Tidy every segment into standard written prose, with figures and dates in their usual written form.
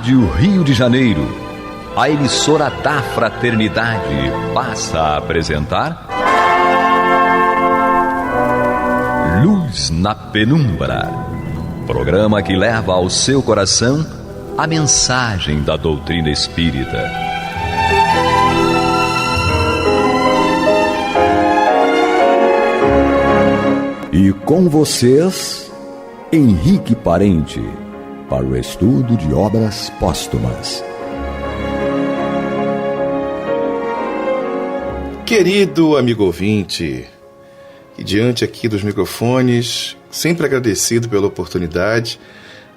Rádio Rio de Janeiro, a emissora da Fraternidade, passa a apresentar Luz na Penumbra, programa que leva ao seu coração a mensagem da doutrina espírita. E com vocês, Henrique Parente, para o estudo de obras póstumas. Querido amigo ouvinte, que diante aqui dos microfones, sempre agradecido pela oportunidade,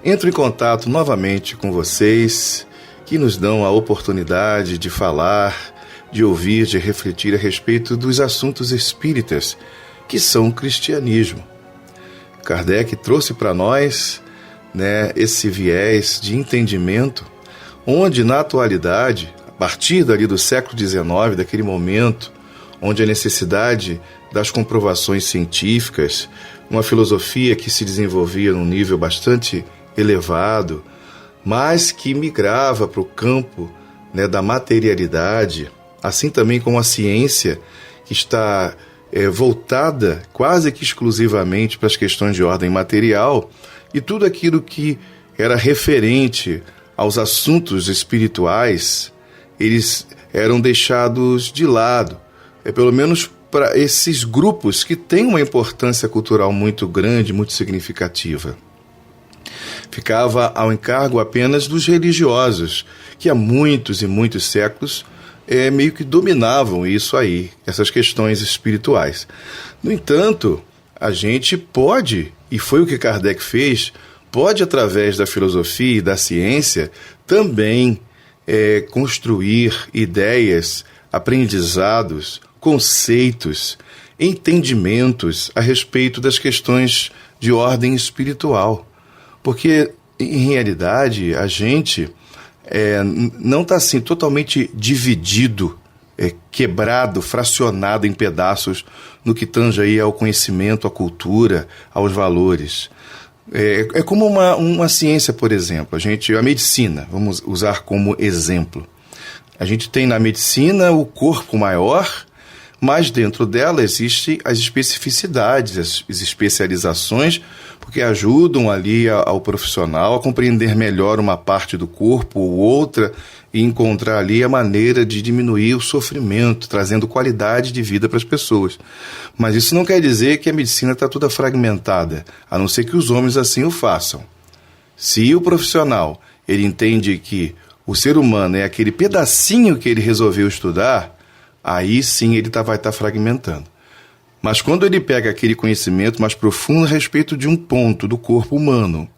entro em contato novamente com vocês, que nos dão a oportunidade de falar, de ouvir, de refletir a respeito dos assuntos espíritas, que são o cristianismo. Kardec trouxe para nós, esse viés de entendimento, onde na atualidade, a partir dali do século XIX, daquele momento, onde a necessidade das comprovações científicas, uma filosofia que se desenvolvia num nível bastante elevado, mas que migrava para o campo da materialidade, assim também como a ciência, que está voltada quase que exclusivamente para as questões de ordem material, e tudo aquilo que era referente aos assuntos espirituais, eles eram deixados de lado, pelo menos para esses grupos que têm uma importância cultural muito grande, muito significativa. Ficava ao encargo apenas dos religiosos, que há muitos e muitos séculos meio que dominavam isso aí, essas questões espirituais. No entanto, a gente pode, e foi o que Kardec fez, pode, através da filosofia e da ciência, também construir ideias, aprendizados, conceitos, entendimentos a respeito das questões de ordem espiritual. Porque, em realidade, a gente não está assim totalmente dividido, quebrado, fracionado em pedaços no que tange aí ao conhecimento, à cultura, aos valores. É como uma ciência, por exemplo, a medicina, vamos usar como exemplo. A gente tem na medicina o corpo maior, mas dentro dela existem as especificidades, as especializações, porque ajudam ali ao profissional a compreender melhor uma parte do corpo ou outra e encontrar ali a maneira de diminuir o sofrimento, trazendo qualidade de vida para as pessoas. Mas isso não quer dizer que a medicina está toda fragmentada, a não ser que os homens assim o façam. Se o profissional ele entende que o ser humano é aquele pedacinho que ele resolveu estudar, aí sim ele vai estar fragmentando. Mas quando ele pega aquele conhecimento mais profundo a respeito de um ponto do corpo humano,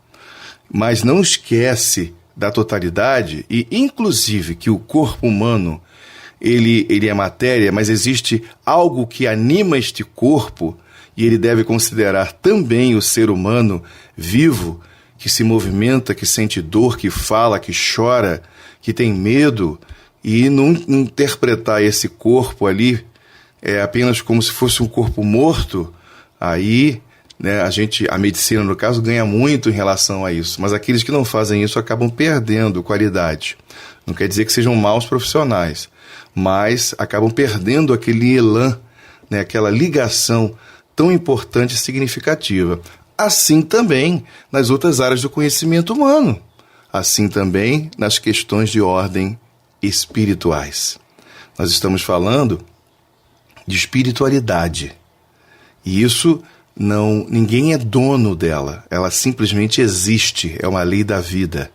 mas não esquece da totalidade, e inclusive que o corpo humano ele é matéria, mas existe algo que anima este corpo, e ele deve considerar também o ser humano vivo, que se movimenta, que sente dor, que fala, que chora, que tem medo, e não interpretar esse corpo ali apenas como se fosse um corpo morto, aí a medicina, no caso, ganha muito em relação a isso. Mas aqueles que não fazem isso acabam perdendo qualidade. Não quer dizer que sejam maus profissionais, mas acabam perdendo aquele elan, aquela ligação tão importante e significativa. Assim também nas outras áreas do conhecimento humano. Assim também nas questões de ordem espirituais. Nós estamos falando de espiritualidade. E isso ninguém é dono dela. Ela simplesmente existe. É uma lei da vida.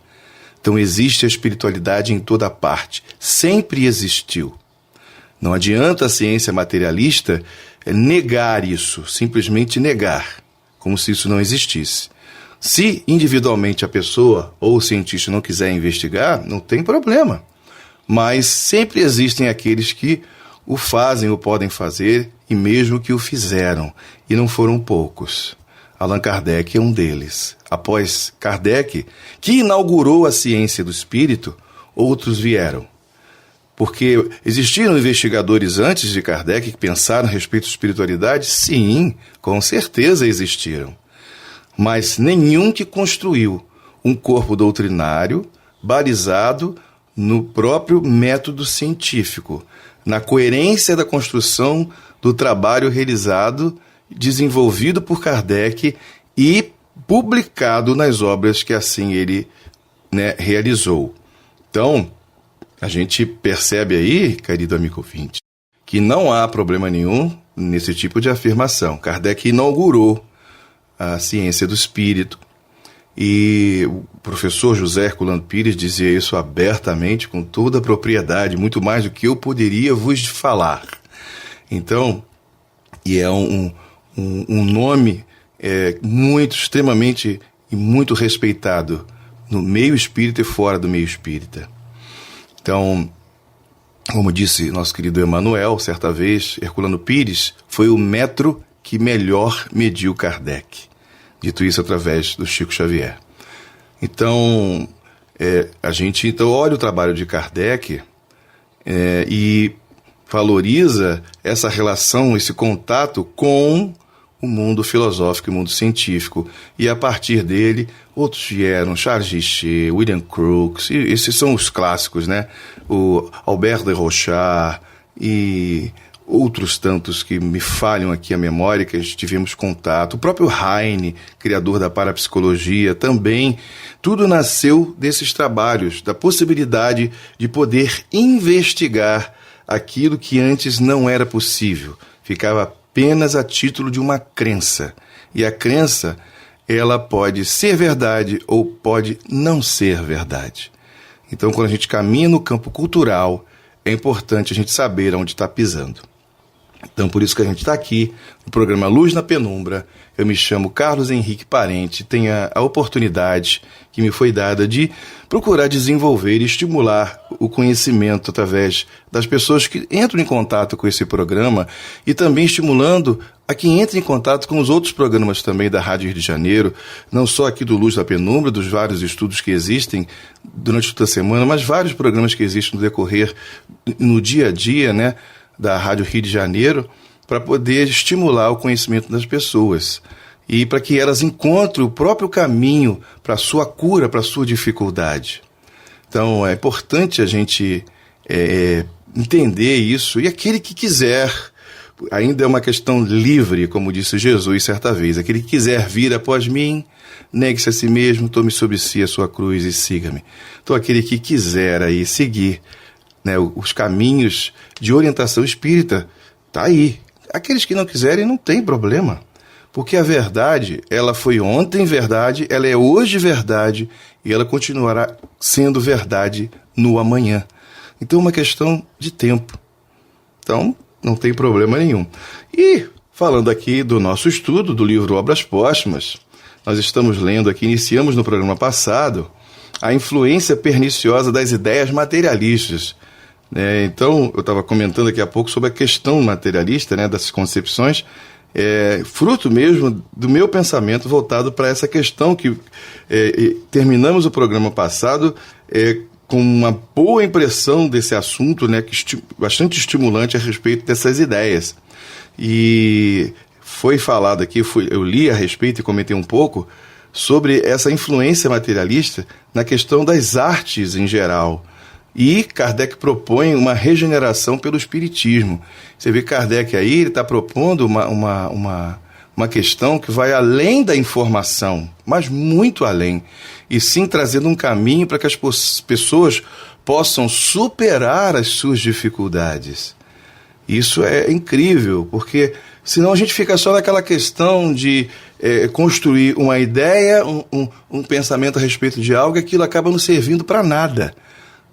Então existe a espiritualidade em toda parte. Sempre existiu. Não adianta a ciência materialista negar isso, simplesmente negar, como se isso não existisse. Se individualmente a pessoa ou o cientista não quiser investigar, não tem problema. Mas sempre existem aqueles que o fazem ou podem fazer, e mesmo que o fizeram, e não foram poucos. Allan Kardec é um deles. Após Kardec, que inaugurou a ciência do espírito, outros vieram. Porque existiram investigadores antes de Kardec que pensaram a respeito de espiritualidade? Sim, com certeza existiram. Mas nenhum que construiu um corpo doutrinário balizado no próprio método científico, na coerência da construção do trabalho realizado, desenvolvido por Kardec e publicado nas obras que assim ele, realizou. Então, a gente percebe aí, querido amigo ouvinte, que não há problema nenhum nesse tipo de afirmação. Kardec inaugurou a ciência do espírito e o professor José Herculano Pires dizia isso abertamente, com toda a propriedade, muito mais do que eu poderia vos falar. Então, e é um nome muito, extremamente e muito respeitado no meio espírita e fora do meio espírita. Então, como disse nosso querido Emmanuel, certa vez, Herculano Pires foi o metro que melhor mediu Kardec. Dito isso através do Chico Xavier. Então, a gente então olha o trabalho de Kardec e valoriza essa relação, esse contato com o mundo filosófico e o mundo científico. E a partir dele, outros vieram, Charles Richer, William Crookes, esses são os clássicos, né? O Albert de Rochard e outros tantos que me falham aqui a memória, que a gente tivemos contato. O próprio Heine, criador da parapsicologia, também. Tudo nasceu desses trabalhos, da possibilidade de poder investigar aquilo que antes não era possível. Ficava apenas a título de uma crença. E a crença, ela pode ser verdade ou pode não ser verdade. Então, quando a gente caminha no campo cultural, é importante a gente saber onde está pisando. Então, por isso que a gente está aqui, no programa Luz na Penumbra. Eu me chamo Carlos Henrique Parente, tenho a oportunidade que me foi dada de procurar desenvolver e estimular o conhecimento através das pessoas que entram em contato com esse programa e também estimulando a quem entra em contato com os outros programas também da Rádio Rio de Janeiro, não só aqui do Luz na Penumbra, dos vários estudos que existem durante toda a semana, mas vários programas que existem no decorrer, no dia a dia, né, da Rádio Rio de Janeiro, para poder estimular o conhecimento das pessoas e para que elas encontrem o próprio caminho para a sua cura, para a sua dificuldade. Então, é importante a gente entender isso, e aquele que quiser, ainda é uma questão livre, como disse Jesus certa vez, aquele que quiser vir após mim, negue-se a si mesmo, tome sobre si a sua cruz e siga-me. Então, aquele que quiser aí seguir, né, os caminhos de orientação espírita, está aí. Aqueles que não quiserem, não tem problema. Porque a verdade, ela foi ontem verdade, ela é hoje verdade e ela continuará sendo verdade no amanhã. Então é uma questão de tempo. Então, não tem problema nenhum. E, falando aqui do nosso estudo, do livro Obras Póstumas, nós estamos lendo aqui, iniciamos no programa passado, a influência perniciosa das ideias materialistas. Então, eu estava comentando daqui a pouco sobre a questão materialista, né, das concepções, fruto mesmo do meu pensamento voltado para essa questão que terminamos o programa passado com uma boa impressão desse assunto, né, bastante estimulante a respeito dessas ideias. E foi falado aqui, eu li a respeito e comentei um pouco sobre essa influência materialista na questão das artes em geral. E Kardec propõe uma regeneração pelo espiritismo. Você vê Kardec aí, ele está propondo uma questão que vai além da informação, mas muito além. E sim trazendo um caminho para que as pessoas possam superar as suas dificuldades. Isso é incrível, porque senão a gente fica só naquela questão de construir uma ideia, um pensamento a respeito de algo, e aquilo acaba não servindo para nada.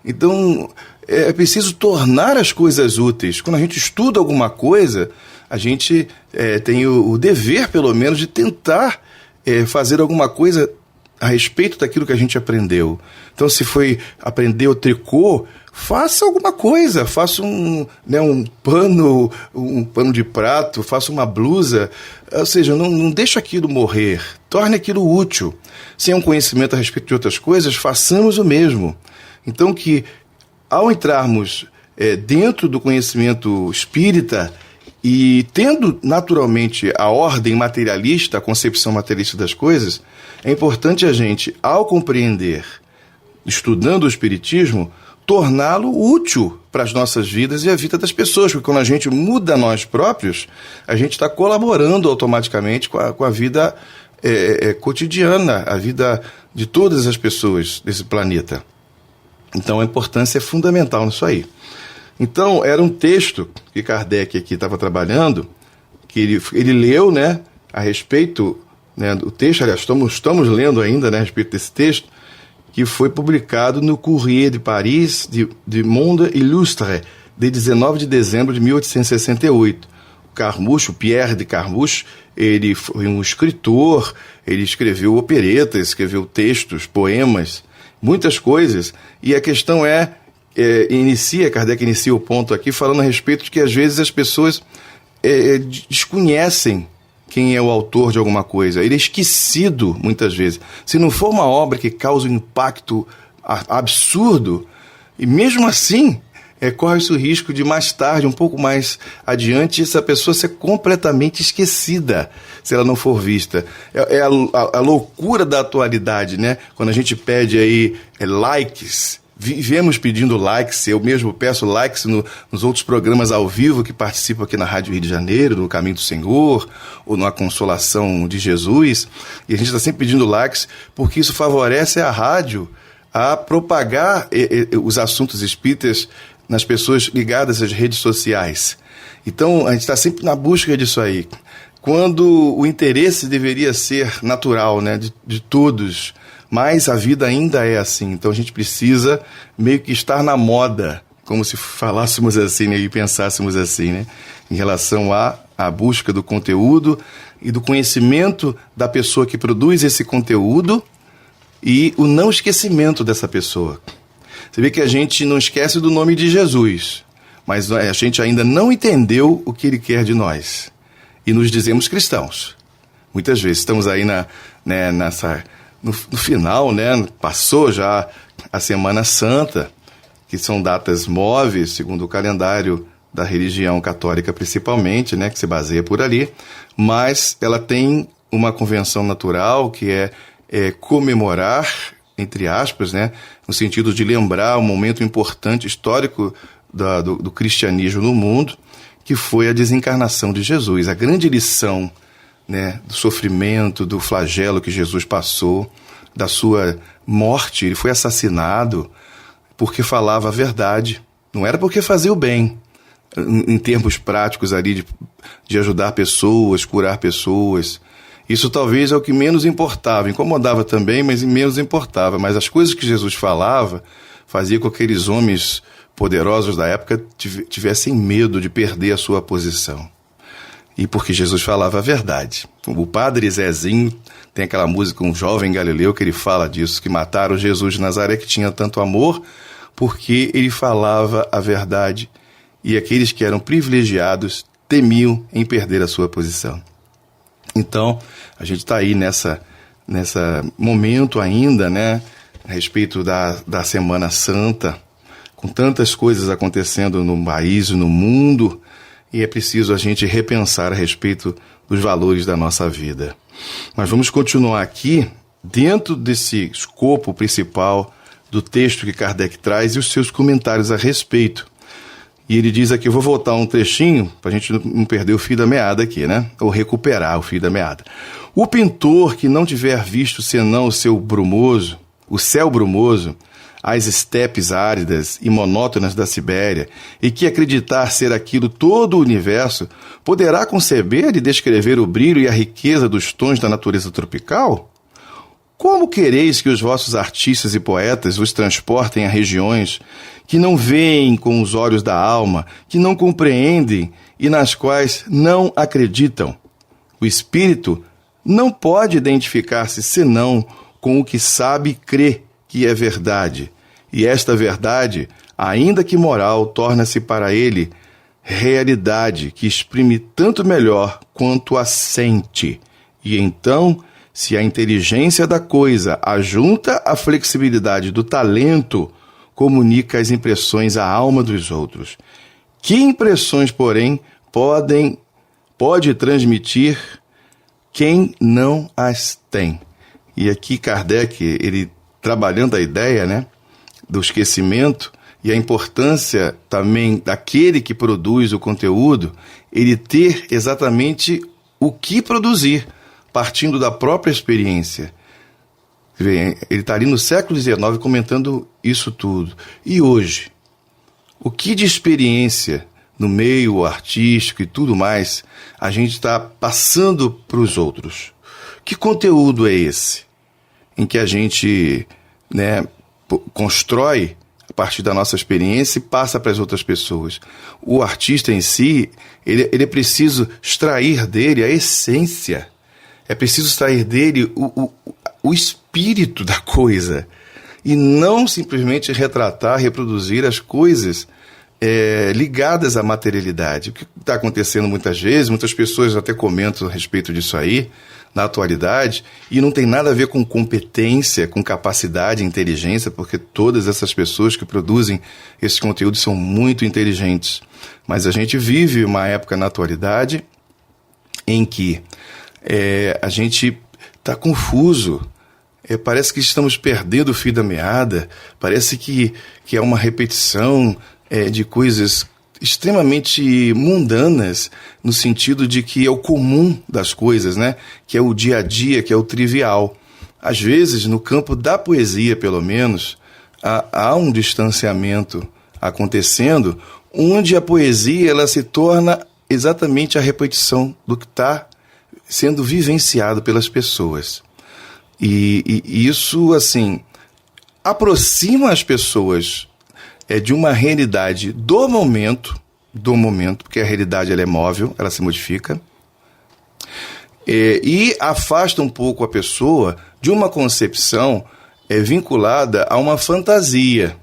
Então, é preciso tornar as coisas úteis. Quando a gente estuda alguma coisa, a gente tem o dever, pelo menos, de tentar fazer alguma coisa a respeito daquilo que a gente aprendeu. Então, se foi aprender o tricô, faça alguma coisa, faça um pano de prato, faça uma blusa, ou seja, não deixe aquilo morrer, torne aquilo útil. Se é um conhecimento a respeito de outras coisas, façamos o mesmo. Então que, ao entrarmos dentro do conhecimento espírita e tendo naturalmente a ordem materialista, a concepção materialista das coisas, é importante a gente, ao compreender estudando o Espiritismo, torná-lo útil para as nossas vidas e a vida das pessoas, porque quando a gente muda nós próprios, a gente está colaborando automaticamente com a vida cotidiana, a vida de todas as pessoas desse planeta. Então a importância é fundamental nisso aí. Então era um texto que Kardec aqui estava trabalhando, que ele leu, né, a respeito, né, do texto, aliás, estamos lendo ainda, né, a respeito desse texto, que foi publicado no Courrier de Paris, de Monde Illustre, de 19 de dezembro de 1868. Carmouche, Pierre de Carmouche, ele foi um escritor, ele escreveu operetas, escreveu textos, poemas, muitas coisas, e a questão Kardec inicia o ponto aqui falando a respeito de que às vezes as pessoas desconhecem quem é o autor de alguma coisa. Ele é esquecido, muitas vezes. Se não for uma obra que causa um impacto absurdo, e mesmo assim, corre-se o risco de mais tarde, um pouco mais adiante, essa pessoa ser completamente esquecida, se ela não for vista. É a loucura da atualidade, né? Quando a gente pede aí likes, vivemos pedindo likes, eu mesmo peço likes nos outros programas ao vivo que participo aqui na Rádio Rio de Janeiro, no Caminho do Senhor, ou na Consolação de Jesus, e a gente está sempre pedindo likes, porque isso favorece a rádio a propagar os assuntos espíritas nas pessoas ligadas às redes sociais. Então, a gente está sempre na busca disso aí. Quando o interesse deveria ser natural, né, de todos, mas a vida ainda é assim. Então a gente precisa meio que estar na moda, como se falássemos assim, né, e pensássemos assim, né, em relação à busca do conteúdo e do conhecimento da pessoa que produz esse conteúdo e o não esquecimento dessa pessoa. Você vê que a gente não esquece do nome de Jesus, mas a gente ainda não entendeu o que ele quer de nós. E nos dizemos cristãos. Muitas vezes estamos aí no final, né? Passou já a Semana Santa, que são datas móveis, segundo o calendário da religião católica principalmente, né? Que se baseia por ali, mas ela tem uma convenção natural que é comemorar, entre aspas, né? No sentido de lembrar um momento importante histórico do cristianismo no mundo, que foi a desencarnação de Jesus, a grande lição, né, do sofrimento, do flagelo que Jesus passou, da sua morte. Ele foi assassinado porque falava a verdade, não era porque fazia o bem, em termos práticos ali de ajudar pessoas, curar pessoas. Isso talvez é o que menos importava, incomodava também, mas menos importava. Mas as coisas que Jesus falava fazia com que aqueles homens poderosos da época tivessem medo de perder a sua posição. E porque Jesus falava a verdade. O padre Zezinho tem aquela música, Um Jovem Galileu, que ele fala disso, que mataram Jesus de Nazaré, que tinha tanto amor, porque ele falava a verdade e aqueles que eram privilegiados temiam em perder a sua posição. Então, a gente está aí nessa momento ainda, né, a respeito da Semana Santa, com tantas coisas acontecendo no país e no mundo, e é preciso a gente repensar a respeito dos valores da nossa vida. Mas vamos continuar aqui, dentro desse escopo principal do texto que Kardec traz e os seus comentários a respeito. E ele diz aqui, eu vou voltar um trechinho, para a gente não perder o fio da meada aqui, né? Ou recuperar o fio da meada. O pintor que não tiver visto senão o céu brumoso, as estepes áridas e monótonas da Sibéria, e que acreditar ser aquilo todo o universo, poderá conceber e descrever o brilho e a riqueza dos tons da natureza tropical? Como quereis que os vossos artistas e poetas vos transportem a regiões que não veem com os olhos da alma, que não compreendem e nas quais não acreditam? O espírito não pode identificar-se senão com o que sabe e crê que é verdade, e esta verdade, ainda que moral, torna-se para ele realidade que exprime tanto melhor quanto a sente. E então, se a inteligência da coisa ajunta a flexibilidade do talento, comunica as impressões à alma dos outros. Que impressões, porém, pode transmitir quem não as tem? E aqui Kardec, ele trabalhando a ideia, né, do esquecimento e a importância também daquele que produz o conteúdo, ele ter exatamente o que produzir, partindo da própria experiência. Ele está ali no século XIX comentando isso tudo. E hoje, o que de experiência no meio artístico e tudo mais a gente está passando para os outros? Que conteúdo é esse em que a gente, né, constrói a partir da nossa experiência e passa para as outras pessoas? O artista em si, ele é preciso extrair dele a essência, é preciso extrair dele o espírito da coisa e não simplesmente retratar, reproduzir as coisas ligadas à materialidade. O que está acontecendo muitas vezes, muitas pessoas até comentam a respeito disso aí, na atualidade, e não tem nada a ver com competência, com capacidade, inteligência, porque todas essas pessoas que produzem esses conteúdos são muito inteligentes. Mas a gente vive uma época na atualidade em que a gente está confuso, parece que estamos perdendo o fio da meada, parece que é uma repetição de coisas extremamente mundanas, no sentido de que é o comum das coisas, né? Que é o dia a dia, que é o trivial. Às vezes, no campo da poesia, pelo menos, há um distanciamento acontecendo, onde a poesia ela se torna exatamente a repetição do que está sendo vivenciado pelas pessoas. E isso, assim, aproxima as pessoas de uma realidade do momento, porque a realidade ela é móvel, ela se modifica, e afasta um pouco a pessoa de uma concepção vinculada a uma fantasia.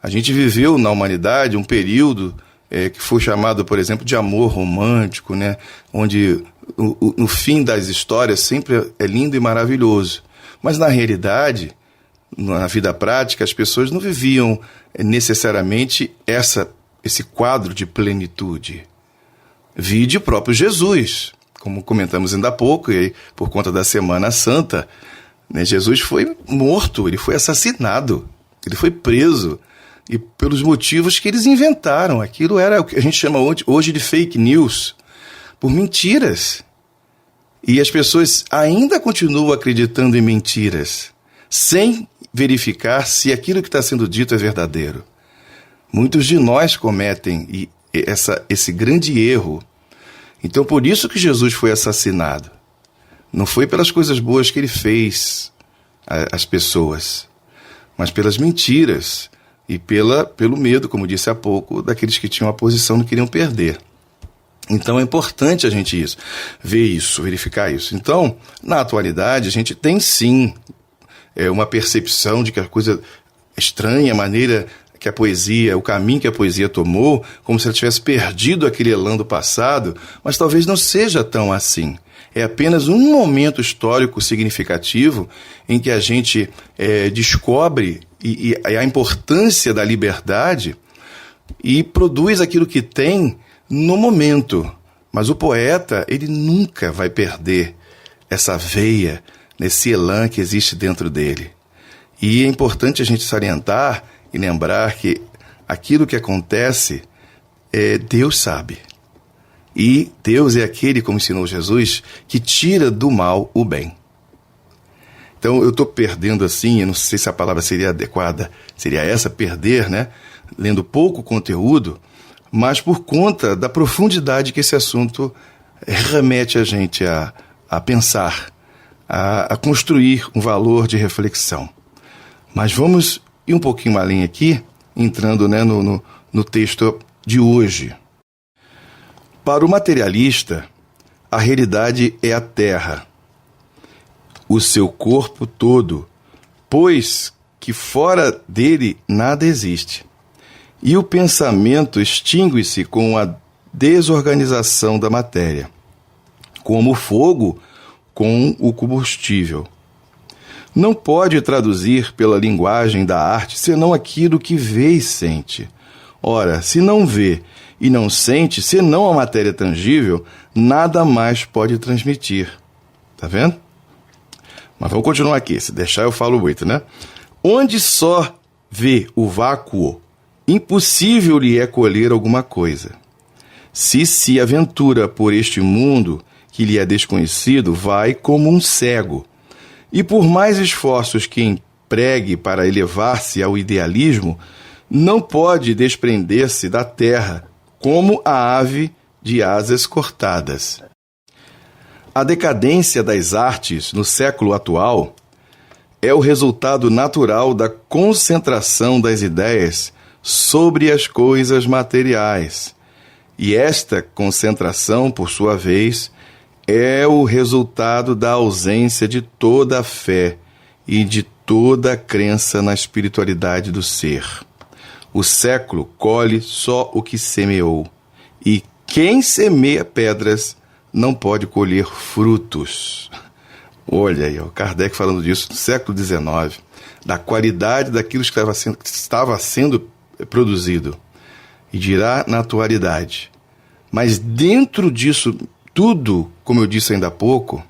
A gente viveu na humanidade um período que foi chamado, por exemplo, de amor romântico, né? Onde o fim das histórias sempre é lindo e maravilhoso. Mas na realidade, na vida prática, as pessoas não viviam necessariamente esse quadro de plenitude. Vide o próprio Jesus, como comentamos ainda há pouco, e aí, por conta da Semana Santa, né, Jesus foi morto, ele foi assassinado, ele foi preso, e pelos motivos que eles inventaram. Aquilo era o que a gente chama hoje de fake news, por mentiras. E as pessoas ainda continuam acreditando em mentiras, sem verificar se aquilo que está sendo dito é verdadeiro. Muitos de nós cometem esse grande erro. Então, por isso que Jesus foi assassinado. Não foi pelas coisas boas que ele fez às pessoas, mas pelas mentiras e pelo medo, como disse há pouco, daqueles que tinham a posição e não queriam perder. Então é importante a gente ver isso, verificar isso. Então, na atualidade, a gente tem sim uma percepção de que a coisa é estranha, a maneira que a poesia, o caminho que a poesia tomou, como se ela tivesse perdido aquele elan do passado, mas talvez não seja tão assim. É apenas um momento histórico significativo em que a gente descobre a importância da liberdade e produz aquilo que tem no momento. Mas o poeta, ele nunca vai perder essa veia, nesse elan que existe dentro dele. E é importante a gente salientar e lembrar que aquilo que acontece, Deus sabe. E Deus é aquele, como ensinou Jesus, que tira do mal o bem. Então eu estou perdendo assim, eu não sei se a palavra seria adequada, seria essa, perder, né? Lendo pouco conteúdo, mas por conta da profundidade que esse assunto remete a gente a pensar, a construir um valor de reflexão. Mas vamos ir um pouquinho além aqui, entrando, né, no texto de hoje. Para o materialista, a realidade é a terra, o seu corpo todo, pois que fora dele nada existe. E o pensamento extingue-se com a desorganização da matéria, como o fogo com o combustível. Não pode traduzir pela linguagem da arte senão aquilo que vê e sente. Ora, se não vê e não sente, senão a matéria tangível, nada mais pode transmitir. Tá vendo? Mas vamos continuar aqui, se deixar eu falo muito, né? Onde só vê o vácuo, impossível lhe é colher alguma coisa. Se se aventura por este mundo que lhe é desconhecido, vai como um cego. E por mais esforços que empregue para elevar-se ao idealismo, não pode desprender-se da terra, como a ave de asas cortadas. A decadência das artes no século atual é o resultado natural da concentração das ideias sobre as coisas materiais. E esta concentração, por sua vez, é o resultado da ausência de toda a fé e de toda a crença na espiritualidade do ser. O século colhe só o que semeou, e quem semeia pedras não pode colher frutos. Olha aí, o Kardec falando disso no século XIX, da qualidade daquilo que estava sendo produzido, e dirá na atualidade. Mas dentro disso tudo, como eu disse ainda há pouco,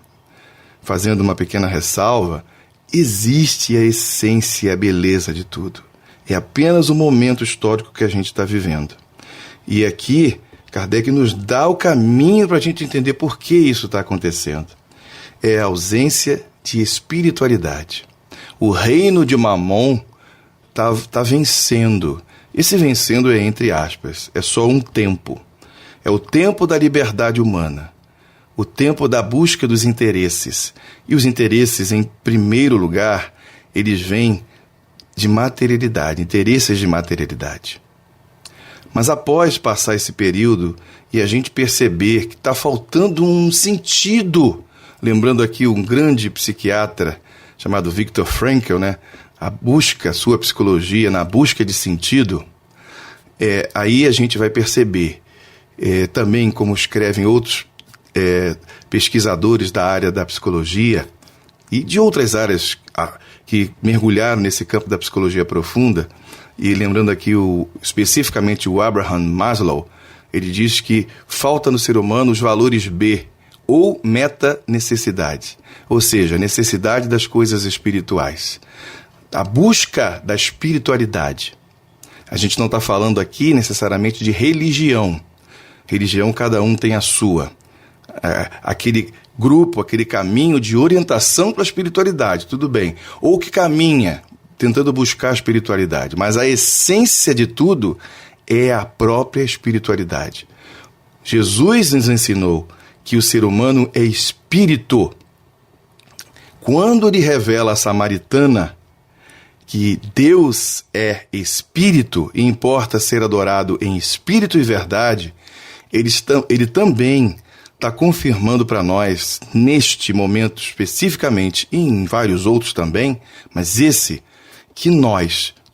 fazendo uma pequena ressalva, existe a essência e a beleza de tudo. É apenas o momento histórico que a gente está vivendo. E aqui, Kardec nos dá o caminho para a gente entender por que isso está acontecendo. É a ausência de espiritualidade. O reino de Mamon está vencendo. Esse vencendo é entre aspas, é só um tempo. É o tempo da liberdade humana. O tempo da busca dos interesses. E os interesses, em primeiro lugar, eles vêm de materialidade, interesses de materialidade. Mas após passar esse período e a gente perceber que está faltando um sentido, lembrando aqui um grande psiquiatra chamado Viktor Frankl, né? A sua psicologia na busca de sentido, aí a gente vai perceber, também como escrevem outros pesquisadores da área da psicologia e de outras áreas que mergulharam nesse campo da psicologia profunda, e lembrando aqui especificamente o Abraham Maslow, ele diz que falta no ser humano os valores B, ou meta-necessidade, ou seja, a necessidade das coisas espirituais. A busca da espiritualidade. A gente não está falando aqui necessariamente de religião. Religião, cada um tem a sua. Aquele grupo, aquele caminho de orientação para a espiritualidade, tudo bem. Ou que caminha tentando buscar a espiritualidade. Mas a essência de tudo é a própria espiritualidade. Jesus nos ensinou que o ser humano é espírito. Quando ele revela a samaritana que Deus é espírito e importa ser adorado em espírito e verdade, ele também está confirmando para nós, neste momento especificamente, e em vários outros também, mas esse, que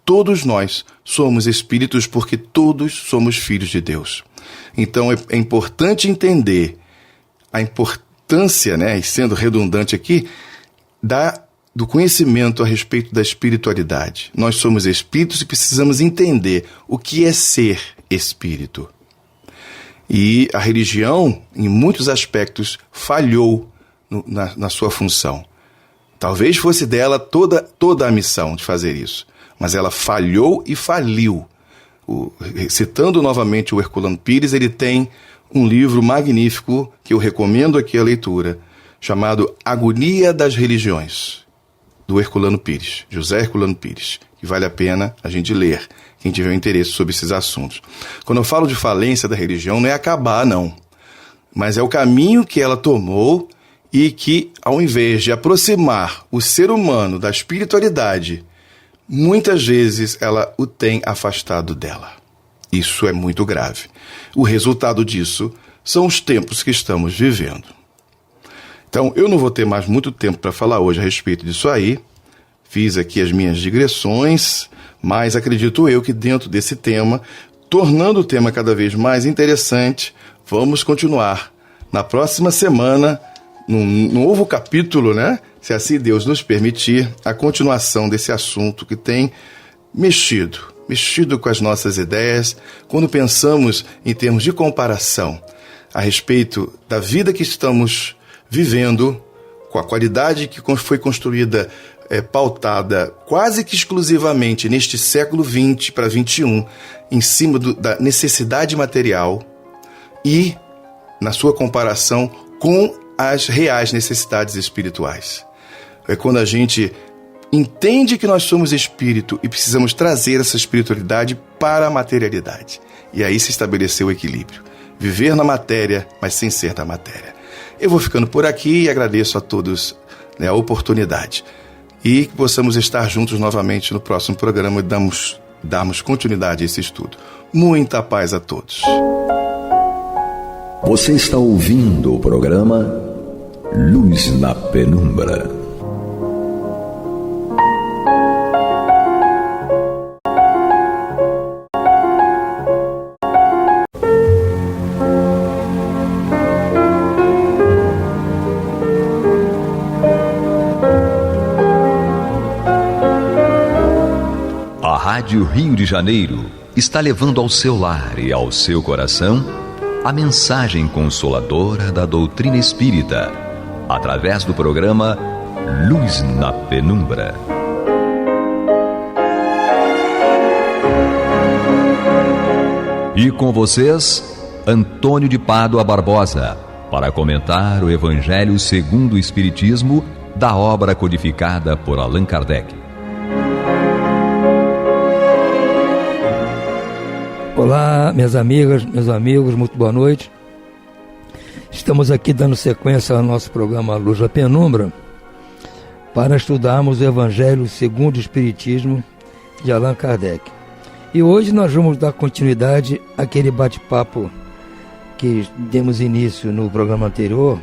todos nós, somos espíritos porque todos somos filhos de Deus. Então é importante entender a importância, né, e sendo redundante aqui, do conhecimento a respeito da espiritualidade. Nós somos espíritos e precisamos entender o que é ser espírito. E a religião, em muitos aspectos, falhou na sua função. Talvez fosse dela toda a missão de fazer isso, mas ela falhou e faliu. Citando novamente o Herculano Pires, ele tem um livro magnífico que eu recomendo aqui a leitura, chamado Agonia das Religiões, do Herculano Pires, José Herculano Pires, que vale a pena a gente ler, quem tiver interesse sobre esses assuntos. Quando eu falo de falência da religião, não é acabar, não, mas é o caminho que ela tomou e que, ao invés de aproximar o ser humano da espiritualidade, muitas vezes ela o tem afastado dela. Isso é muito grave. O resultado disso são os tempos que estamos vivendo. Então, eu não vou ter mais muito tempo para falar hoje a respeito disso aí. Fiz aqui as minhas digressões, mas acredito eu que dentro desse tema, tornando o tema cada vez mais interessante, vamos continuar na próxima semana, num novo capítulo, né? Se assim Deus nos permitir, a continuação desse assunto que tem mexido com as nossas ideias, quando pensamos em termos de comparação a respeito da vida que estamos vivendo com a qualidade que foi construída, pautada quase que exclusivamente neste século XX para XXI, em cima da necessidade material e na sua comparação com as reais necessidades espirituais. É quando a gente entende que nós somos espírito e precisamos trazer essa espiritualidade para a materialidade. E aí se estabeleceu o equilíbrio. Viver na matéria, mas sem ser da matéria. Eu vou ficando por aqui e agradeço a todos, a oportunidade. E que possamos estar juntos novamente no próximo programa e darmos continuidade a esse estudo. Muita paz a todos. Você está ouvindo o programa Luz na Penumbra. A Rádio Rio de Janeiro está levando ao seu lar e ao seu coração a mensagem consoladora da doutrina espírita, através do programa Luz na Penumbra. E com vocês, Antônio de Pádua Barbosa, para comentar o Evangelho segundo o Espiritismo da obra codificada por Allan Kardec. Olá, minhas amigas, meus amigos, muito boa noite. Estamos aqui dando sequência ao nosso programa Luz na Penumbra para estudarmos o Evangelho segundo o Espiritismo de Allan Kardec. E hoje nós vamos dar continuidade àquele bate-papo que demos início no programa anterior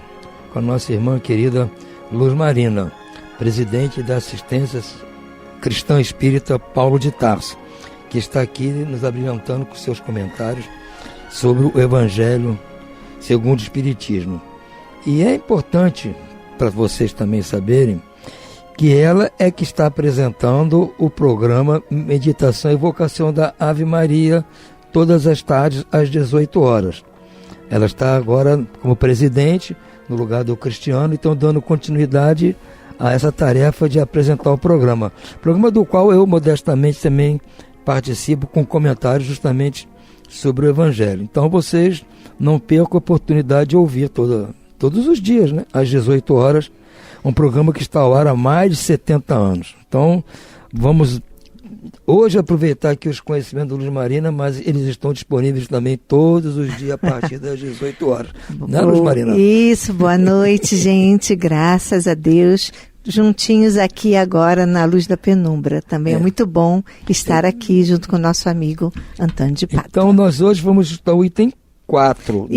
com a nossa irmã querida Luz Marina, presidente da Assistência Cristã Espírita Paulo de Tarso, que está aqui nos abrilhantando com seus comentários sobre o Evangelho segundo o Espiritismo. E é importante para vocês também saberem que ela é que está apresentando o programa Meditação e Evocação da Ave Maria todas as tardes às 18 horas. Ela está agora como presidente no lugar do Cristiano e estão dando continuidade a essa tarefa de apresentar o programa do qual eu modestamente também participo com comentários justamente sobre o Evangelho. Então vocês não percam a oportunidade de ouvir todos os dias, às 18 horas, um programa que está ao ar há mais de 70 anos. Então vamos hoje aproveitar aqui os conhecimentos da Luz Marina, mas eles estão disponíveis também todos os dias a partir das 18 horas. Né, Luz Marina? Isso, boa noite, gente, graças a Deus. Juntinhos aqui agora na Luz da Penumbra. Também é muito bom estar aqui junto com o nosso amigo Antônio de Pádua. Então nós hoje vamos estudar o item 4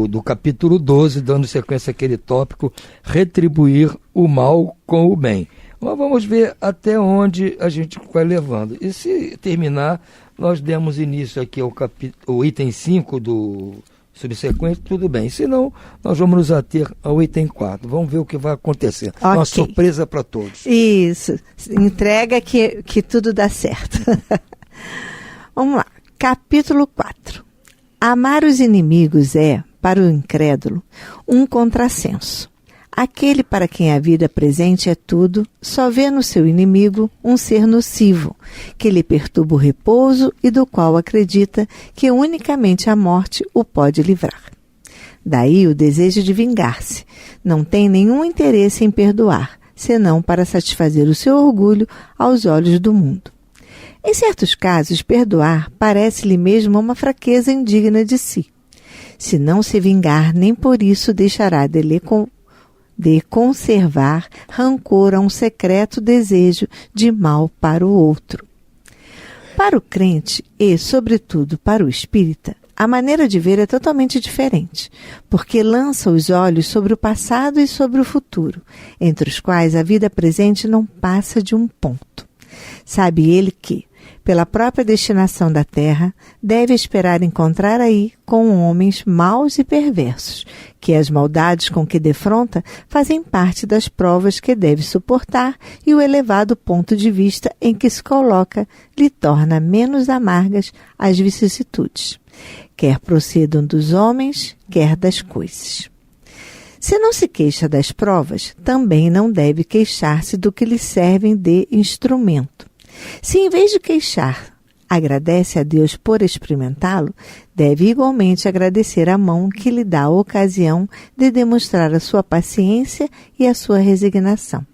do capítulo 12, dando sequência àquele tópico, retribuir o mal com o bem. Mas vamos ver até onde a gente vai levando. E se terminar, nós demos início aqui ao item 5 do subsequente, tudo bem. Se não, nós vamos nos ater ao item 4. Vamos ver o que vai acontecer. Okay. Uma surpresa para todos. Isso. Entrega que tudo dá certo. Vamos lá. Capítulo 4. Amar os inimigos é, para o incrédulo, um contrassenso. Aquele para quem a vida presente é tudo, só vê no seu inimigo um ser nocivo, que lhe perturba o repouso e do qual acredita que unicamente a morte o pode livrar. Daí o desejo de vingar-se. Não tem nenhum interesse em perdoar, senão para satisfazer o seu orgulho aos olhos do mundo. Em certos casos, perdoar parece-lhe mesmo uma fraqueza indigna de si. Se não se vingar, nem por isso deixará de conservar rancor a um secreto desejo de mal para o outro. Para o crente e, sobretudo, para o espírita, a maneira de ver é totalmente diferente, porque lança os olhos sobre o passado e sobre o futuro, entre os quais a vida presente não passa de um ponto. Sabe ele que, pela própria destinação da terra, deve esperar encontrar aí com homens maus e perversos, que as maldades com que defronta fazem parte das provas que deve suportar e o elevado ponto de vista em que se coloca lhe torna menos amargas as vicissitudes, quer procedam dos homens, quer das coisas. Se não se queixa das provas, também não deve queixar-se do que lhe servem de instrumento. Se em vez de queixar, agradece a Deus por experimentá-lo, deve igualmente agradecer a mão que lhe dá a ocasião de demonstrar a sua paciência e a sua resignação.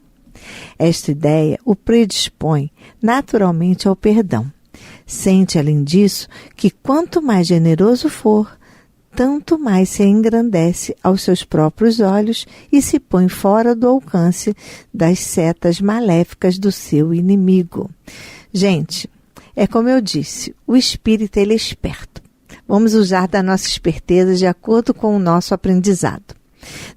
Esta ideia o predispõe naturalmente ao perdão. Sente, além disso, que quanto mais generoso for, tanto mais se engrandece aos seus próprios olhos e se põe fora do alcance das setas maléficas do seu inimigo. Gente, é como eu disse, o espírito ele é esperto. Vamos usar da nossa esperteza de acordo com o nosso aprendizado.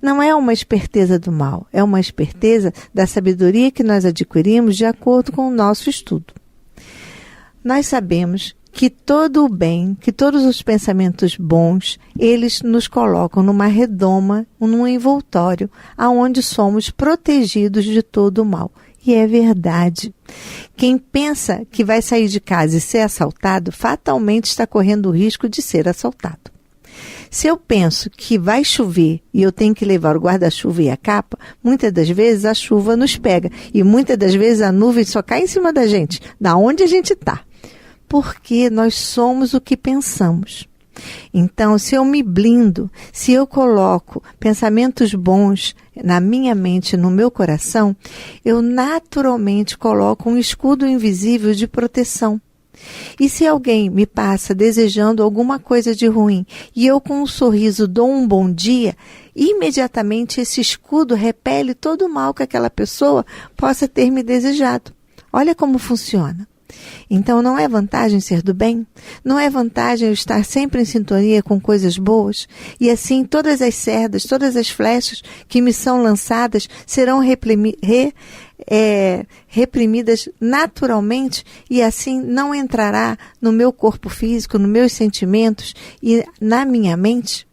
Não é uma esperteza do mal, é uma esperteza da sabedoria que nós adquirimos de acordo com o nosso estudo. Nós sabemos que todo o bem, que todos os pensamentos bons, eles nos colocam numa redoma, num envoltório, aonde somos protegidos de todo o mal. E é verdade. Quem pensa que vai sair de casa e ser assaltado, fatalmente está correndo o risco de ser assaltado. Se eu penso que vai chover e eu tenho que levar o guarda-chuva e a capa, muitas das vezes a chuva nos pega. E muitas das vezes a nuvem só cai em cima da gente, da onde a gente está. Porque nós somos o que pensamos. Então, se eu me blindo, se eu coloco pensamentos bons na minha mente, no meu coração, eu naturalmente coloco um escudo invisível de proteção. E se alguém me passa desejando alguma coisa de ruim e eu com um sorriso dou um bom dia, imediatamente esse escudo repele todo o mal que aquela pessoa possa ter me desejado. Olha como funciona. Então não é vantagem ser do bem? Não é vantagem eu estar sempre em sintonia com coisas boas? E assim todas as cerdas, todas as flechas que me são lançadas serão reprimidas naturalmente e assim não entrará no meu corpo físico, nos meus sentimentos e na minha mente?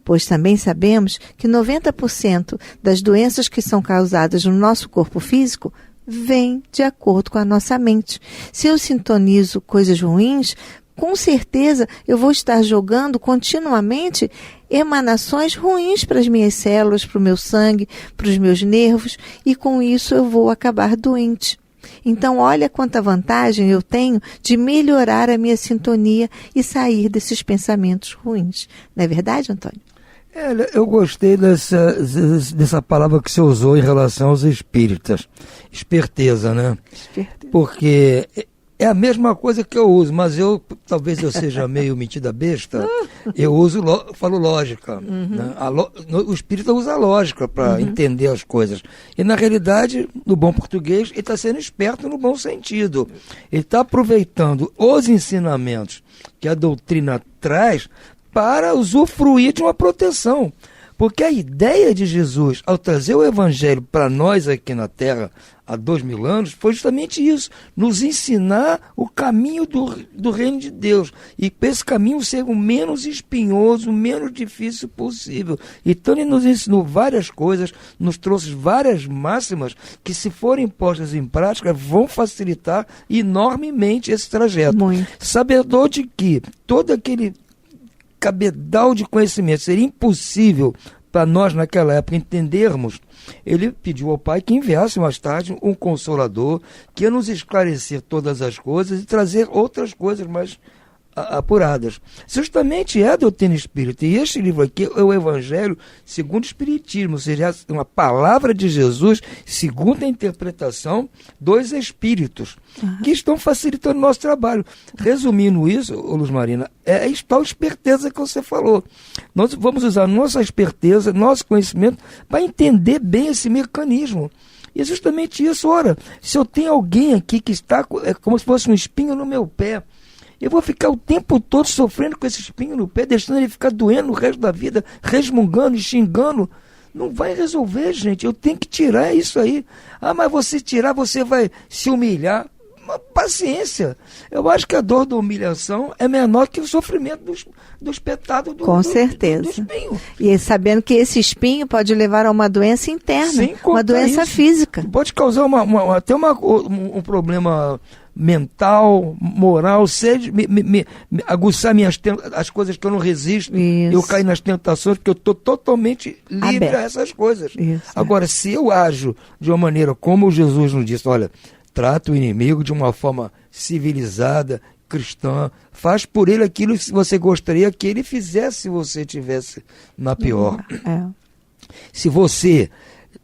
Pois também sabemos que 90% das doenças que são causadas no nosso corpo físico vem de acordo com a nossa mente. Se eu sintonizo coisas ruins, com certeza eu vou estar jogando continuamente emanações ruins para as minhas células, para o meu sangue, para os meus nervos, e com isso eu vou acabar doente. Então, olha quanta vantagem eu tenho de melhorar a minha sintonia e sair desses pensamentos ruins. Não é verdade, Antônio? Eu gostei dessa palavra que você usou em relação aos espíritas. Esperteza, né? Esperteza. Porque é a mesma coisa que eu uso, mas talvez eu seja meio metida besta, eu falo lógica. Uhum. Né? O espírita usa a lógica para entender as coisas. E na realidade, no bom português, ele está sendo esperto no bom sentido. Ele está aproveitando os ensinamentos que a doutrina traz para usufruir de uma proteção. Porque a ideia de Jesus, ao trazer o Evangelho para nós aqui na Terra há 2000 anos, foi justamente isso, nos ensinar o caminho do reino de Deus. E para esse caminho ser o menos espinhoso, o menos difícil possível. Então ele nos ensinou várias coisas, nos trouxe várias máximas que, se forem postas em prática, vão facilitar enormemente esse trajeto. Muito. Sabedor de que todo aquele cabedal de conhecimento seria impossível para nós naquela época entendermos, ele pediu ao Pai que enviasse mais tarde um Consolador que ia nos esclarecer todas as coisas e trazer outras coisas mais apuradas. Justamente é a doutrina espírita, e este livro aqui é o Evangelho segundo o Espiritismo, ou seja, uma palavra de Jesus segundo a interpretação dos Espíritos, que estão facilitando o nosso trabalho. Resumindo isso, Luz Marina, é a tal esperteza que você falou. Nós vamos usar nossa esperteza, nosso conhecimento, para entender bem esse mecanismo. E é justamente isso. Ora, se eu tenho alguém aqui que está como se fosse um espinho no meu pé, eu vou ficar o tempo todo sofrendo com esse espinho no pé, deixando ele ficar doendo o resto da vida, resmungando e xingando. Não vai resolver, gente. Eu tenho que tirar isso aí. Mas você tirar, você vai se humilhar. Paciência. Eu acho que a dor da humilhação é menor que o sofrimento do espetado com certeza. Do espinho. E sabendo que esse espinho pode levar a uma doença interna, uma doença física. Pode causar até um problema mental, moral, me aguçar as coisas que eu não resisto, Isso. eu cair nas tentações, porque eu estou totalmente livre a essas coisas. Isso. Agora, se eu ajo de uma maneira como Jesus nos disse, olha, trata o inimigo de uma forma civilizada, cristã, faz por ele aquilo que você gostaria que ele fizesse se você estivesse na pior. Se você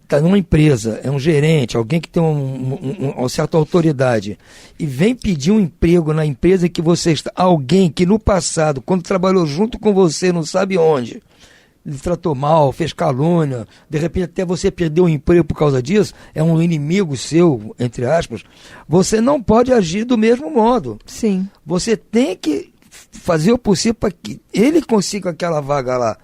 está numa empresa, é um gerente, alguém que tem uma certa autoridade, e vem pedir um emprego na empresa que você está, alguém que no passado, quando trabalhou junto com você, não sabe onde, lhe tratou mal, fez calúnia, de repente até você perdeu o emprego por causa disso, é um inimigo seu, entre aspas, você não pode agir do mesmo modo. Sim. Você tem que fazer o possível para que ele consiga aquela vaga lá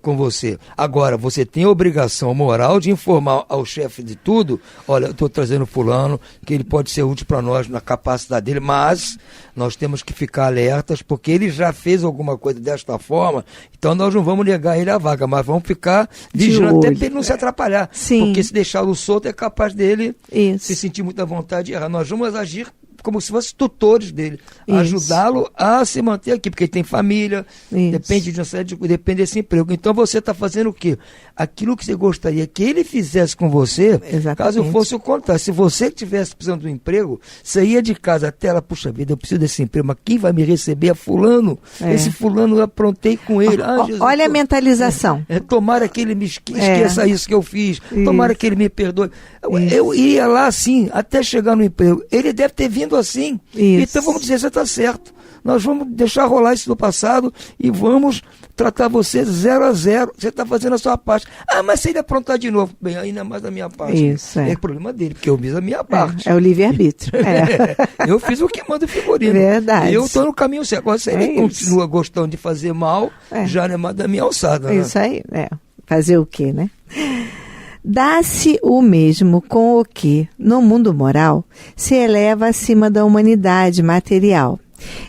com você. Agora, você tem a obrigação moral de informar ao chefe de tudo, olha, eu estou trazendo fulano, que ele pode ser útil para nós na capacidade dele, mas nós temos que ficar alertas, porque ele já fez alguma coisa desta forma, então nós não vamos negar ele a vaga, mas vamos ficar vigiando até para ele não se atrapalhar. Sim. Porque se deixá-lo solto é capaz dele Isso. se sentir muita vontade de errar. Nós vamos agir como se fossem tutores dele, Isso. ajudá-lo a se manter aqui, porque ele tem família, Isso. depende de uma série depende desse emprego. Então você está fazendo o quê? Aquilo que você gostaria que ele fizesse com você, Exatamente. caso fosse o contrário. Se você estivesse precisando de um emprego, você ia de casa até ela, puxa vida, eu preciso desse emprego, mas quem vai me receber é fulano. Esse fulano eu aprontei com ele. Jesus, Olha a mentalização. Tomara que ele me esqueça isso que eu fiz. Isso. Tomara que ele me perdoe. Eu iria lá assim, até chegar no emprego. Ele deve ter vindo assim. Isso. Então vamos dizer, você está certo. Nós vamos deixar rolar isso no passado e vamos tratar você 0 a 0. Você está fazendo a sua parte. Ah, mas se ele aprontar de novo, bem, ainda mais da minha parte. Isso, é problema dele, porque eu fiz a minha parte. É o livre-arbítrio. Eu fiz o que manda o figurino. Verdade. Eu estou no caminho certo. Agora, se ele continua gostando de fazer mal, já não é mais da minha alçada. Isso aí, fazer o quê, né? Dá-se o mesmo com o que, no mundo moral, se eleva acima da humanidade material.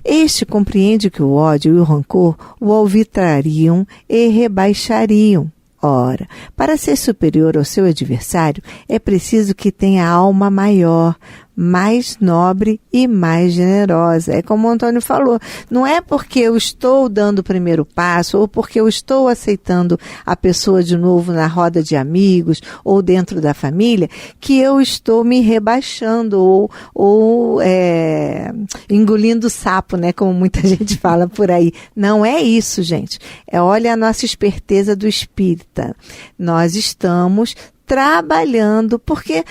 Este compreende que o ódio e o rancor o alvitrariam e rebaixariam. Ora, para ser superior ao seu adversário, é preciso que tenha alma maior, mais nobre e mais generosa. É como o Antônio falou, não é porque eu estou dando o primeiro passo ou porque eu estou aceitando a pessoa de novo na roda de amigos ou dentro da família que eu estou me rebaixando ou engolindo sapo, né, como muita gente fala por aí. Não é isso, gente. Olha a nossa esperteza do espírita. Nós estamos trabalhando, porque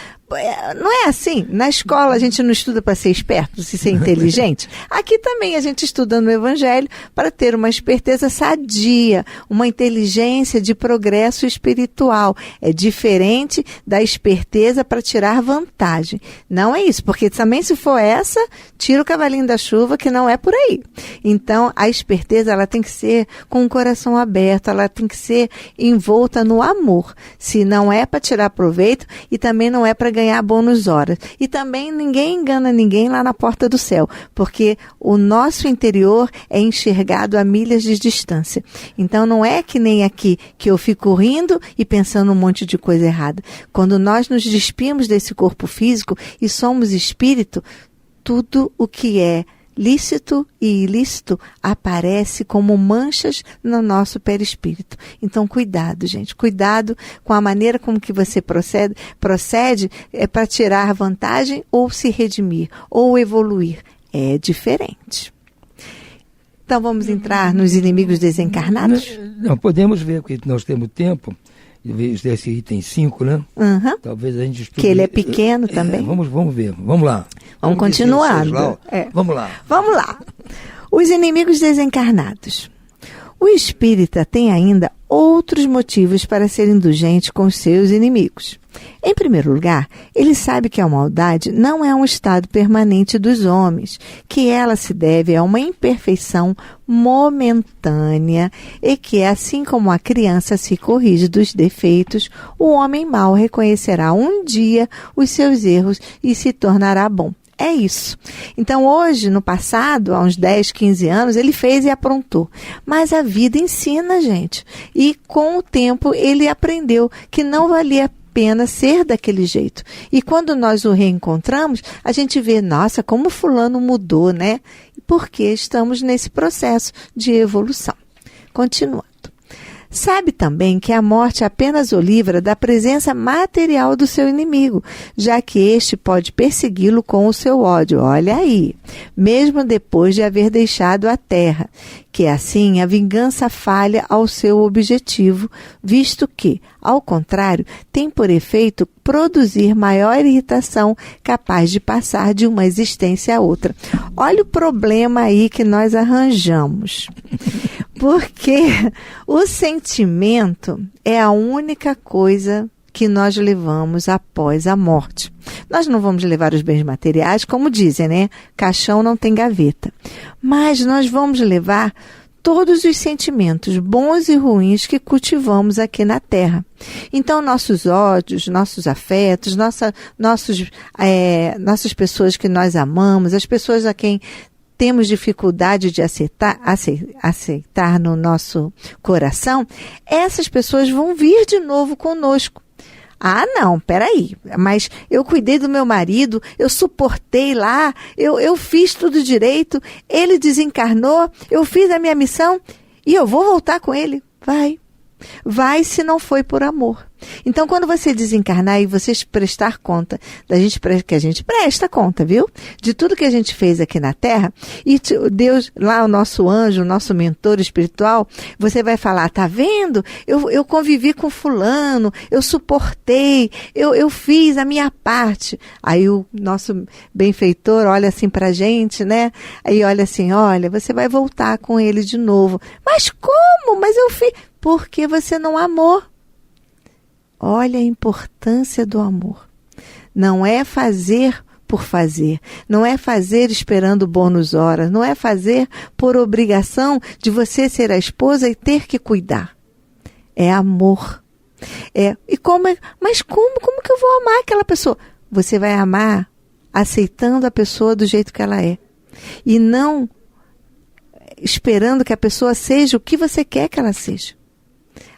não é assim. Na escola a gente não estuda para ser esperto, para ser inteligente. Aqui também a gente estuda no Evangelho para ter uma esperteza sadia, uma inteligência de progresso espiritual. É diferente da esperteza para tirar vantagem. Não é isso, porque também se for essa, tira o cavalinho da chuva, que não é por aí. Então, a esperteza ela tem que ser com o coração aberto, ela tem que ser envolta no amor. Se não é para tirar proveito e também não é para ganhar bônus horas. E também ninguém engana ninguém lá na porta do céu, porque o nosso interior é enxergado a milhas de distância. Então não é que nem aqui que eu fico rindo e pensando um monte de coisa errada. Quando nós nos despimos desse corpo físico e somos espírito, tudo o que é lícito e ilícito aparece como manchas no nosso perispírito. Então, cuidado, gente. Cuidado com a maneira como que você procede para tirar vantagem ou se redimir, ou evoluir. É diferente. Então, vamos entrar nos inimigos desencarnados? Não, podemos ver, porque nós temos tempo. Esse item 5, né? Uhum. Talvez a gente estude. Que ele é pequeno também. Vamos ver. Vamos lá. Vamos continuando. Vamos lá. Vamos lá. Os inimigos desencarnados. O espírita tem ainda outros motivos para ser indulgente com os seus inimigos. Em primeiro lugar, ele sabe que a maldade não é um estado permanente dos homens, que ela se deve a uma imperfeição momentânea e que, assim como a criança se corrige dos defeitos, o homem mau reconhecerá um dia os seus erros e se tornará bom. É isso. Então, hoje, no passado, há uns 10, 15 anos, ele fez e aprontou. Mas a vida ensina, gente. E com o tempo, ele aprendeu que não valia pena ser daquele jeito. E quando nós o reencontramos, a gente vê, nossa, como fulano mudou, né? Porque estamos nesse processo de evolução. Continuando. Sabe também que a morte apenas o livra da presença material do seu inimigo, já que este pode persegui-lo com o seu ódio, olha aí, mesmo depois de haver deixado a terra, que assim a vingança falha ao seu objetivo, visto que, ao contrário, tem por efeito produzir maior irritação capaz de passar de uma existência a outra. Olha o problema aí que nós arranjamos. Porque o sentimento é a única coisa que nós levamos após a morte. Nós não vamos levar os bens materiais, como dizem, né? Caixão não tem gaveta. Mas nós vamos levar todos os sentimentos bons e ruins que cultivamos aqui na Terra. Então, nossos ódios, nossos afetos, nossas pessoas que nós amamos, as pessoas a quem temos dificuldade de aceitar no nosso coração, essas pessoas vão vir de novo conosco. Ah, não, peraí, mas eu cuidei do meu marido, eu suportei lá, eu fiz tudo direito, ele desencarnou, eu fiz a minha missão e eu vou voltar com ele. Vai se não foi por amor. Então, quando você desencarnar e você prestar conta, que a gente presta conta, viu? De tudo que a gente fez aqui na Terra, e Deus, lá o nosso anjo, o nosso mentor espiritual, você vai falar, tá vendo? Eu convivi com fulano, eu suportei, eu fiz a minha parte. Aí o nosso benfeitor olha assim pra gente, né? Aí olha assim, olha, você vai voltar com ele de novo. Mas como? Mas eu fiz... Porque você não amou. Olha a importância do amor. Não é fazer por fazer. Não é fazer esperando bônus horas. Não é fazer por obrigação de você ser a esposa e ter que cuidar. É amor. Mas como que eu vou amar aquela pessoa? Você vai amar aceitando a pessoa do jeito que ela é. E não esperando que a pessoa seja o que você quer que ela seja.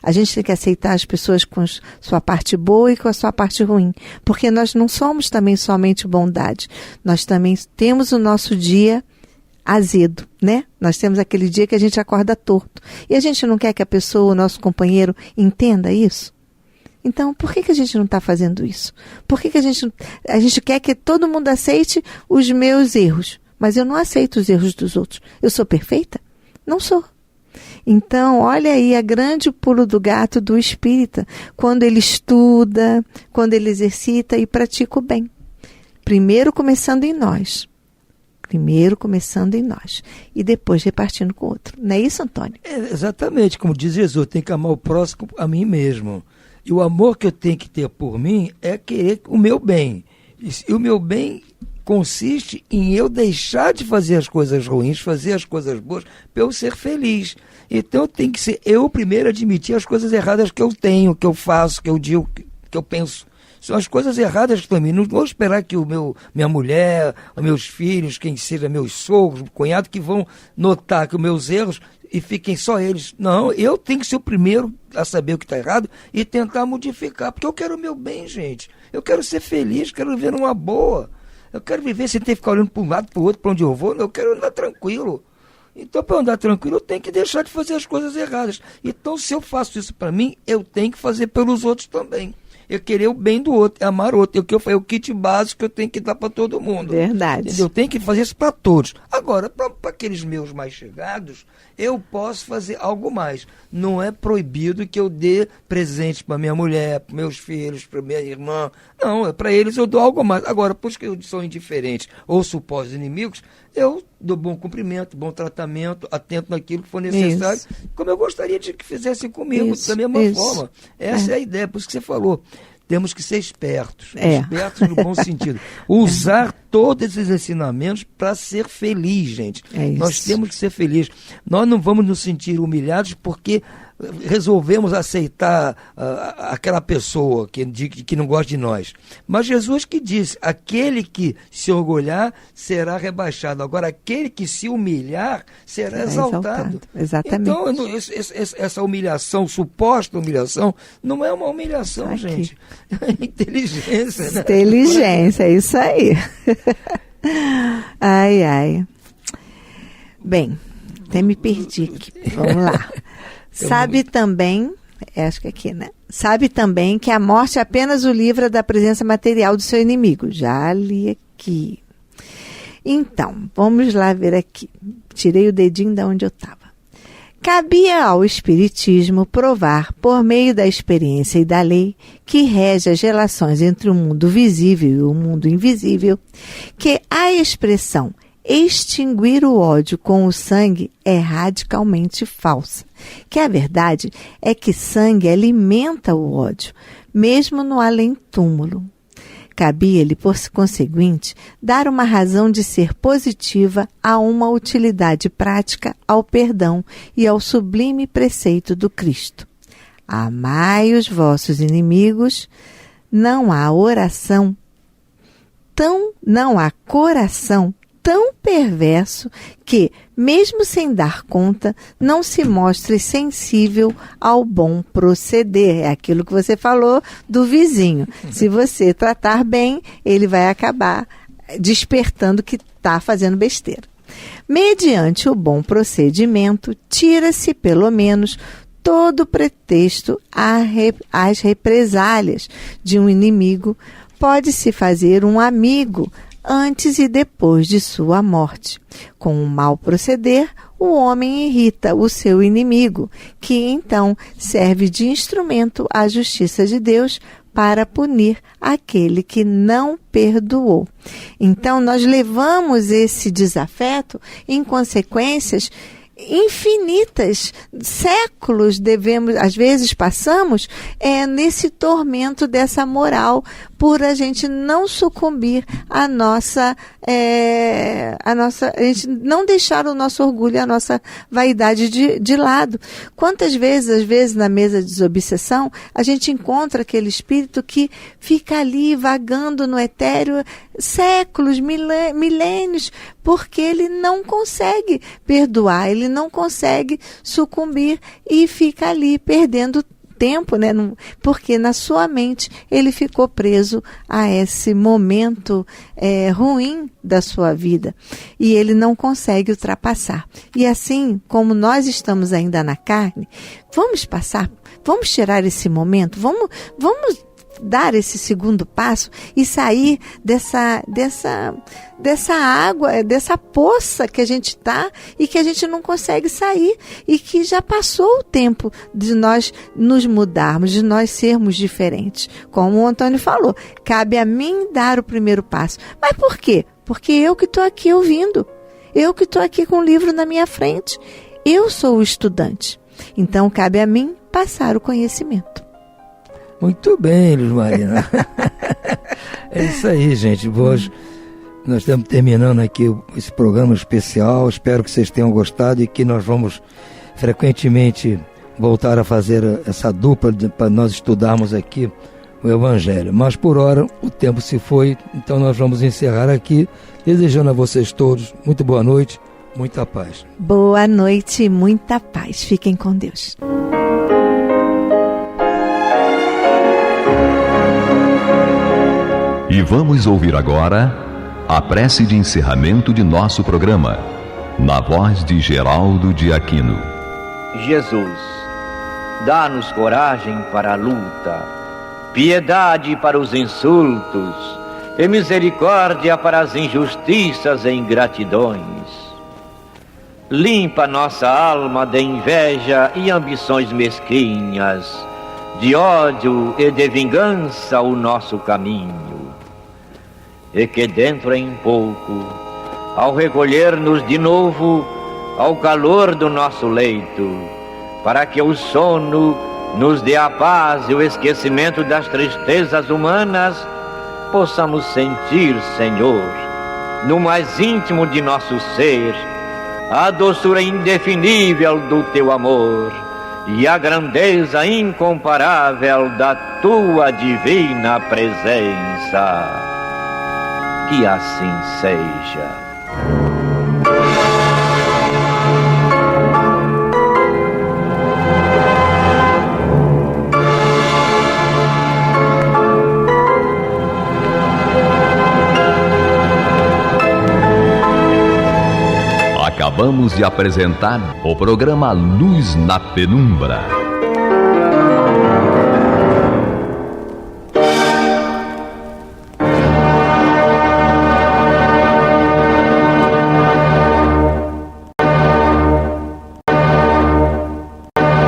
A gente tem que aceitar as pessoas com a sua parte boa e com a sua parte ruim. Porque nós não somos também somente bondade. Nós também temos o nosso dia azedo, né? Nós temos aquele dia que a gente acorda torto. E a gente não quer que a pessoa, o nosso companheiro, entenda isso? Então, por que a gente não está fazendo isso? Por que a gente quer que todo mundo aceite os meus erros? Mas eu não aceito os erros dos outros. Eu sou perfeita? Não sou. Então, olha aí a grande pulo do gato do espírita, quando ele estuda, quando ele exercita e pratica o bem. Primeiro começando em nós. E depois repartindo com o outro. Não é isso, Antônio? Exatamente, como diz Jesus, tem que amar o próximo a mim mesmo. E o amor que eu tenho que ter por mim é querer o meu bem. E o meu bem consiste em eu deixar de fazer as coisas ruins, fazer as coisas boas, para eu ser feliz. Então tem que ser eu primeiro admitir as coisas erradas que eu tenho, que eu faço, que eu digo, que eu penso. São as coisas erradas também. Não vou esperar que minha mulher, os meus filhos, quem seja, meus sogros, cunhado, que vão notar que os meus erros e fiquem só eles. Não, eu tenho que ser o primeiro a saber o que está errado e tentar modificar, porque eu quero o meu bem, gente. Eu quero ser feliz, quero viver numa boa. Eu quero viver sem ter que ficar olhando para um lado, para o outro, para onde eu vou. Eu quero andar tranquilo. Então, para andar tranquilo, eu tenho que deixar de fazer as coisas erradas. Então, se eu faço isso para mim, eu tenho que fazer pelos outros também. Eu querer o bem do outro, amar o outro. É o kit básico que eu tenho que dar para todo mundo. Verdade. Entendeu? Eu tenho que fazer isso para todos. Agora, para aqueles meus mais chegados, eu posso fazer algo mais. Não é proibido que eu dê presente para minha mulher, para meus filhos, para minha irmã. Não, para eles eu dou algo mais. Agora, para os que são indiferentes ou supostos inimigos, eu dou bom cumprimento, bom tratamento, atento naquilo que for necessário, isso. Como eu gostaria de que fizessem comigo, da mesma forma. Essa é a ideia, por isso que você falou. Temos que ser espertos, espertos no bom sentido. Usar todos esses ensinamentos para ser feliz, gente. É isso. Nós temos que ser felizes. Nós não vamos nos sentir humilhados porque resolvemos aceitar aquela pessoa que não gosta de nós. Mas Jesus que disse, aquele que se orgulhar será rebaixado. Agora, aquele que se humilhar será exaltado. Exatamente. Então, essa humilhação, suposta humilhação, não é uma humilhação, Aqui. gente. É inteligência, né? Inteligência, é isso aí. Ai, ai. Bem, até me perdi aqui. Vamos lá. Sabe também, acho que aqui, né? Sabe também que a morte apenas o livra da presença material do seu inimigo. Já li aqui. Então, vamos lá ver aqui. Tirei o dedinho de onde eu estava. Cabia ao Espiritismo provar, por meio da experiência e da lei, que rege as relações entre o mundo visível e o mundo invisível, que a expressão extinguir o ódio com o sangue é radicalmente falsa, que a verdade é que sangue alimenta o ódio, mesmo no além-túmulo. Cabia-lhe, por conseguinte, dar uma razão de ser positiva a uma utilidade prática ao perdão e ao sublime preceito do Cristo. Amai os vossos inimigos, não há coração tão perverso que, mesmo sem dar conta, não se mostre sensível ao bom proceder. É aquilo que você falou do vizinho. Se você tratar bem, ele vai acabar despertando que está fazendo besteira. Mediante o bom procedimento, tira-se, pelo menos, todo pretexto às represálias de um inimigo. Pode-se fazer um amigo antes e depois de sua morte. Com o mal proceder, o homem irrita o seu inimigo, que então serve de instrumento à justiça de Deus para punir aquele que não perdoou. Então, nós levamos esse desafeto em consequências infinitas, séculos às vezes passamos nesse tormento dessa moral, por a gente não sucumbir a gente não deixar o nosso orgulho, a nossa vaidade de lado. Quantas vezes, às vezes, na mesa de desobsessão, a gente encontra aquele espírito que fica ali vagando no etéreo séculos, milênios, porque ele não consegue perdoar, ele não consegue sucumbir e fica ali perdendo tempo, né? Porque na sua mente ele ficou preso a esse momento ruim da sua vida e ele não consegue ultrapassar. E assim como nós estamos ainda na carne, vamos tirar esse momento, vamos dar esse segundo passo e sair dessa água, dessa poça que a gente está e que a gente não consegue sair e que já passou o tempo de nós nos mudarmos, de nós sermos diferentes. Como o Antônio falou, cabe a mim dar o primeiro passo. Mas por quê? Porque eu que estou aqui ouvindo, eu que estou aqui com o livro na minha frente, eu sou o estudante. Então cabe a mim passar o conhecimento. Muito bem, Luz Marina. É isso aí, gente. Hoje nós estamos terminando aqui esse programa especial. Espero que vocês tenham gostado e que nós vamos frequentemente voltar a fazer essa dupla para nós estudarmos aqui o Evangelho. Mas por hora o tempo se foi, então nós vamos encerrar aqui, desejando a vocês todos muito boa noite, muita paz. Boa noite e muita paz. Fiquem com Deus. E vamos ouvir agora a prece de encerramento de nosso programa, na voz de Geraldo de Aquino. Jesus, dá-nos coragem para a luta, piedade para os insultos e misericórdia para as injustiças e ingratidões. Limpa nossa alma de inveja e ambições mesquinhas, de ódio e de vingança o nosso caminho. E que dentro em pouco, ao recolher-nos de novo ao calor do nosso leito, para que o sono nos dê a paz e o esquecimento das tristezas humanas, possamos sentir, Senhor, no mais íntimo de nosso ser, a doçura indefinível do teu amor e a grandeza incomparável da tua divina presença. Que assim seja. Acabamos de apresentar o programa Luz na Penumbra,